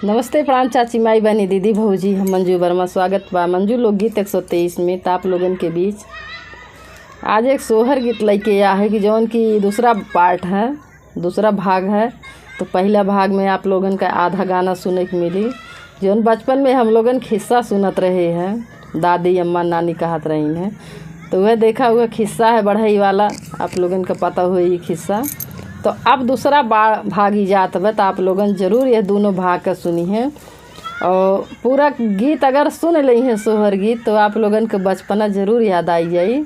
नमस्ते प्रणाम चाची माई बहनी दीदी भौजी। हम मंजू वर्मा, स्वागत बा मंजू लोकगीत 123 में ताप लोगन के बीच। आज एक सोहर गीत लेके आया है कि जौन की दूसरा पार्ट है, दूसरा भाग है। तो पहला भाग में आप लोगन का आधा गाना सुने को मिली, जौन बचपन में हम लोगन खिस्सा सुनत रहे हैं, दादी अम्मा नानी कहत रही हैं। तो वह देखा हुआ खिस्सा है बढ़ई वाला, आप लोगन का पता हुआ ये खिस्सा। तो अब दूसरा भाग ही जात है, तो आप लोगन ज़रूर यह दोनों भाग का सुनी है। और पूरा गीत अगर सुन ली हैं सोहर गीत, तो आप लोगन के बचपना ज़रूर याद आई जाई।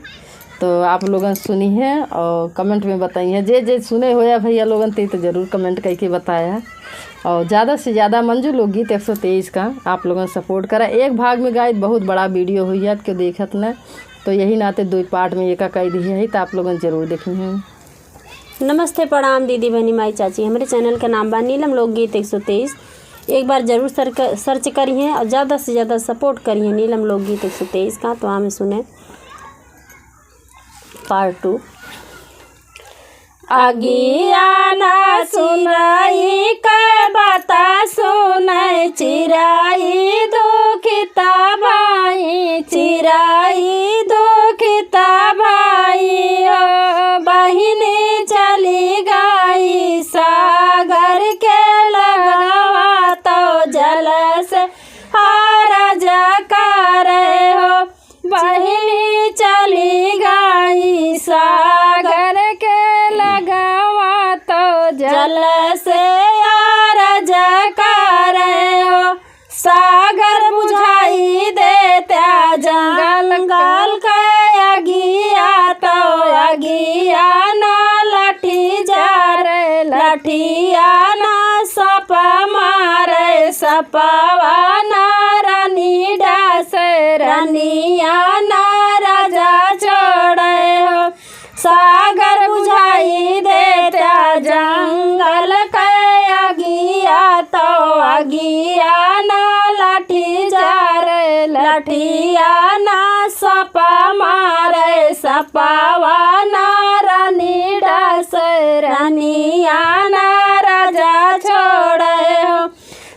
तो आप लोगन सुनी है और कमेंट में बताइए, जे सुने होया भैया लोगन तो ज़रूर कमेंट करके बताया। और ज़्यादा से ज़्यादा मंजू लोकगीत 123 का आप लोगन सपोर्ट करा। एक भाग में गाय बहुत बड़ा वीडियो हुई है, क्यों देखत न, तो यही नाते दो पार्ट में एक कह दी है, तो आप लोगन ज़रूर देखी हैं। नमस्ते प्रणाम दीदी बहनी माई चाची। हमारे चैनल का नाम बा नीलम लोकगीत 123। एक बार ज़रूर सर्च करिए और ज़्यादा से ज़्यादा सपोर्ट करिए नीलम लोकगीत 123 का। तो हमें सुने पार्ट 2। अगियाना सुनाई के बता सुनाई चिराई दुखिता भाई, चिराई दुखिता भाई। ओ बहिनी चली गई सागर के लगावा, तो जल से आरज करे हो। बहिनी चली गई सागर के लगावा, तो जल से आरज करे हो। सागर बुझाई देता जंगल के अगिया, तो अगिया ना लठी जा रे, लठिया ना सप मारे, सपवा ना रानी डास, रानिया ना राजा छोड़े हो। सागर बुझाई देता जंगल के अगिया, तो अगिया ना लाठी जा रे, लठिया ना सपा मारे, सपावा ना रानी डास, रानिया ना राजा छोड़े हो।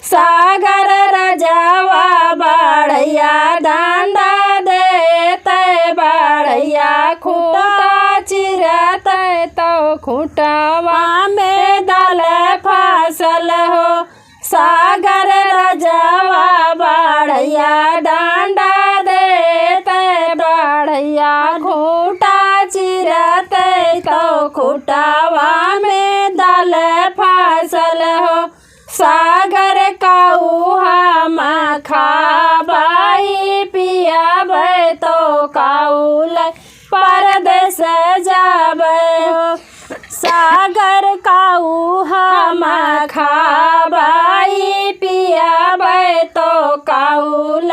सागर राजावा बढ़िया डांडा देते, बढ़िया खूटा चिरते, तो खूटावा में दल फसल हो। सागर राजावा बढ़िया डांडा देते, बढ़िया खूटा चिरते, तो खूटावा में दल फसल हो। सागर काऊहा मा खाबाई पियाबे, तो काऊल परदेस जाबे हो। सागर काऊहा मा खाबाई पियाबे, तो काऊल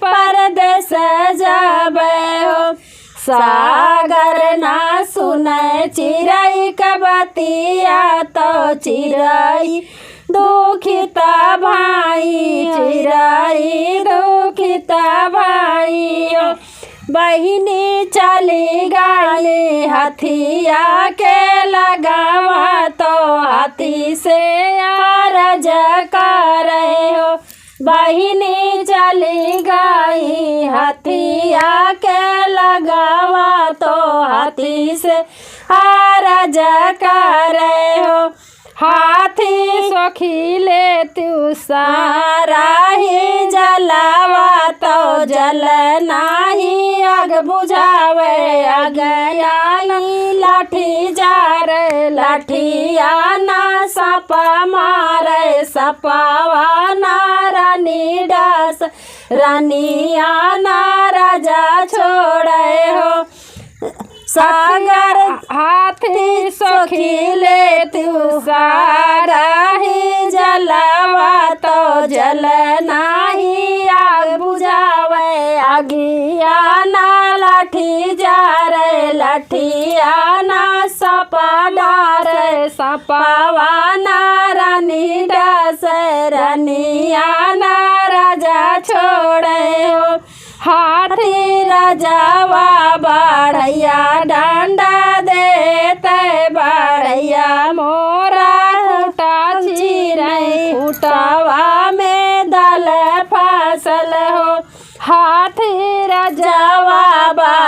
परदेस जाबे हो। सागर ना सुने चिरई का बतिया, तो चिरई दुखिता भाई, चिराई दुखिता भाई। बहिनी चली गई हथिया के लगावा, तो हाथी से आरज करे हो। बहिनी चली गई हथिया के लगावा, तो हाथी से आरज करे हो। हाथी सखी ले तू सारा ही जलावा, तो जल नाही आग बुझावे, आग आई लाठी जा रे, लाठिया ना सपा मारे, सपावा ना रानी डास, रानिया ना राजा छोड़े हो। सागर हाथी सखी ले तू सारा ही जलावा, तो जल नाही आग बुझावे, आगिया ना लाठी जा रे, लाठिया ना सपा डारे, सपावा ना रानी डास, रानिया ना राजा छोड़े हो। हाथी राजावा बढ़िया डांडा देते, बढ़िया मोरा खूटा चिरई खूटावा में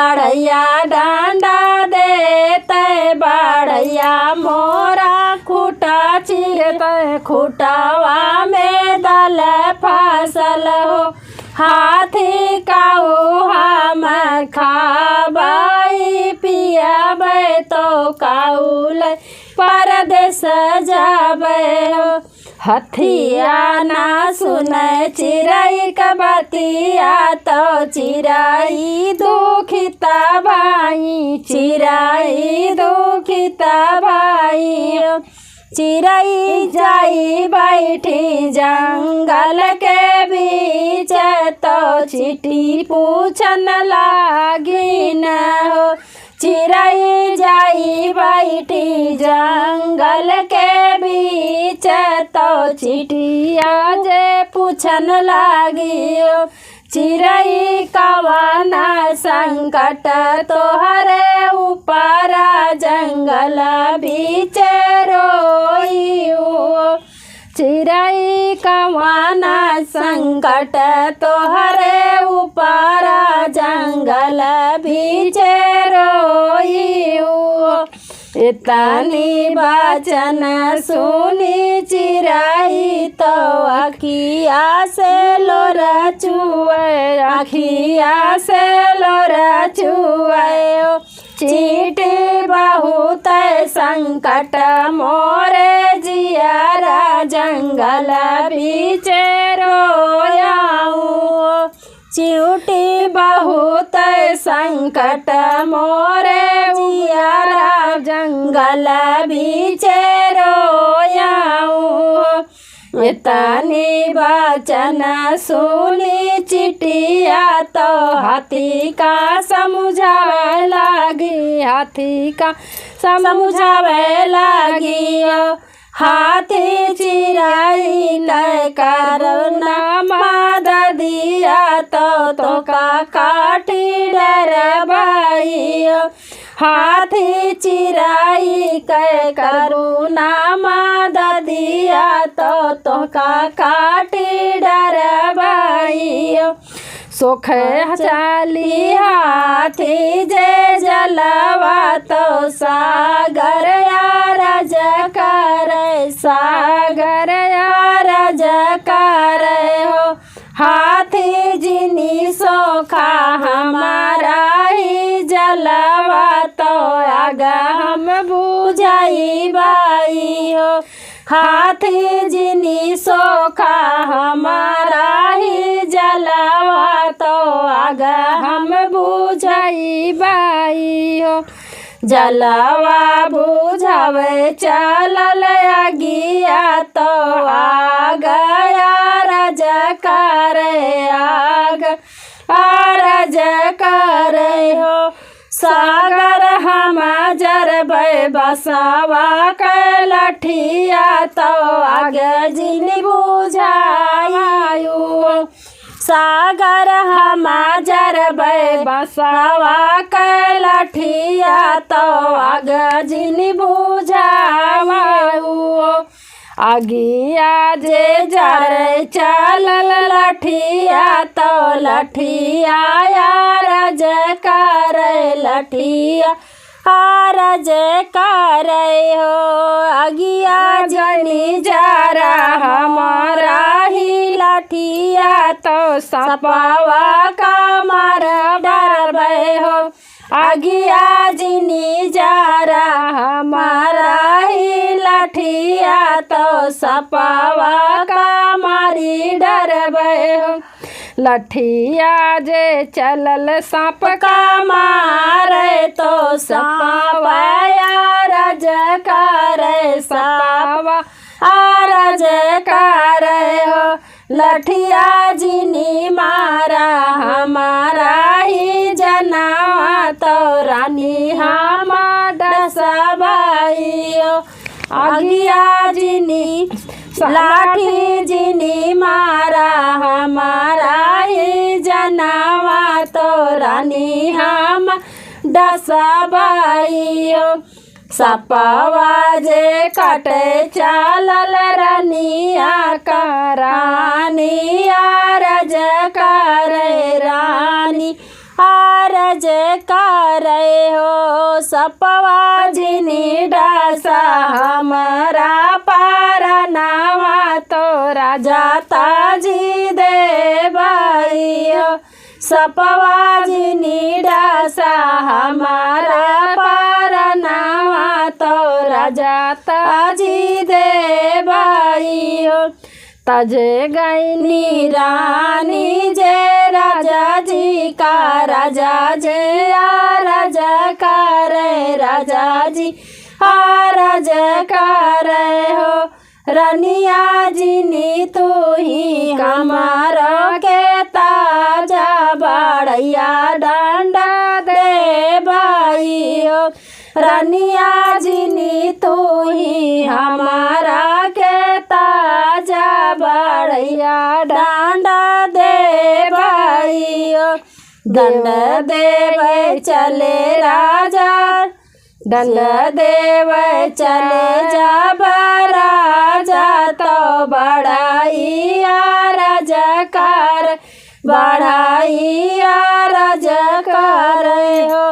बढ़ैया डंडा देते बढ़ैया मोरा खूटा चीरते खूटावा में दल फसल हो हाथी काऊ हम खाबाई पियाबे तो काउल परदेस जाबे हो हथिया ना सुने चिड़ै का बतिया तो चिड़ै दुखिता भाई चिड़ै दुखिता भाई चिड़ै जाई बैठी जंगल के बीच तो चीटी पूछन लागी न हो चिड़ै जाई बैठी जंगल के बीच तो चिटिया जे पूछन लागी चिड़ै कवन संकट तोहरे ऊपर जंगल बीच रोइयो चिड़ै कवन संकट तोहरे ऊपर जंगल बीच रोइयो इतनी बचन सुनी चिड़ै तो अखिया से लोर चुए अखिया से लोर चुए चीटी बहुत संकट मोरे जियारा जंगल बीच रोयाऊ चिउटी बहुत संकट मोरे जियारा जंगल बीच रोयाऊ इतनी बचन सुनी चिटिया तो हाथी का समझावे लगी हाथी का समझावे लगी हाथी चिड़ै न करना माद दिया तो का काटी डर भाई हाथी चिड़ै के करुणा माद दिया तो का काटी डर भाई सोख चाली हाथी जे जलवा तो सागर यारज कर सागर यारज कर हो हाथी जिनी सोखा हमारा ही जलवा तो आगा हम बुझाई बाई हो हाथी जिनी सोखा हमारा ही जलवा तो आगा हम बुझाई बाई हो जलवा बुझावे चलल अगिया तो आ गया रज कर आग रज कर हो सागर हम जरबै बसवा के लठिया तो आगे जिनी बुझायु सागर हम जरबै बसवा के लठिया तो आगे जिनी बुझायु आगिया जे जर चलल लठिया तो लठिया रज कर लठिया रज कर हो आगिया जनी जरा हमारा ही लठिया तो सपावा का मार डरबै हो आगिया जिनी जरा हमारा ही लठिया तो सपावा का मारी डरबै हो लठिया जे चलल सांप का मारे तो सपावा रज कर सपावा रज कर हो लठिया जिनी मारा हमारा ही जनावा तो रानी हम डसबाई आगिया जिनी लाठी जिनी मारा हमारा ही जनावा तो रानी हम डसबाई सपवा जे कटे चलल रनिया का रानिया रज कर रानी रज कर हो सपवा जिनी डासा हमारा पारनावा तो राजा ताजी दे भाई हो सपवा जिनी डासा हमारा पारनावा तो राजा ताजी दे भाई हो तजे गईनी रानी जे राजा जी का राजा जे आ राजा का रे राजा जी आ राजा का रे हो रनिया जिनी तू ही हमारा के ताजा बाड़िया डंडा दे भाई हो रनिया जिनी तू ही हमारा के ताजा बाड़िया डांडा दे भाई हो दंड देव चले राजा दंड देव चले जा राजा तो बढ़ाइया राजा कार बढ़ाइया राजा कार हो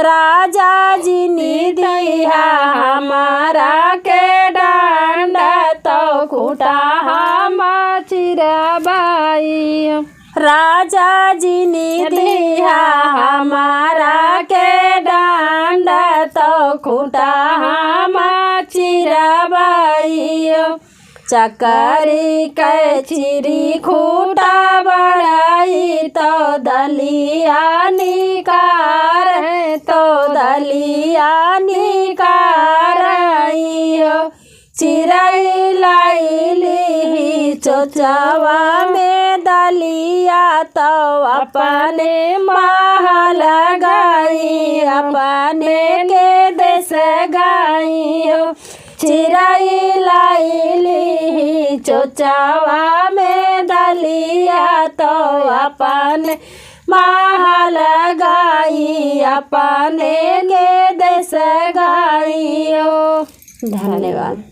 राजा जी ने दिया हमारा के डांडा तो खूटा हम चिरबाई राजा जी ने दिया हमारा के डांडा तो खूटा हम चिरबाई चकरी के चिरी खूटा बढ़ाई तो दलिया निकार है तो दलिया निकार हो चिरई लाइली चोचवा में दलिया तो अपने महल गाई अपने के देश गाई हो चिरई लाइली चोचवा में दलिया तो अपने महल गाई अपने के देश गाई हो। धन्यवाद।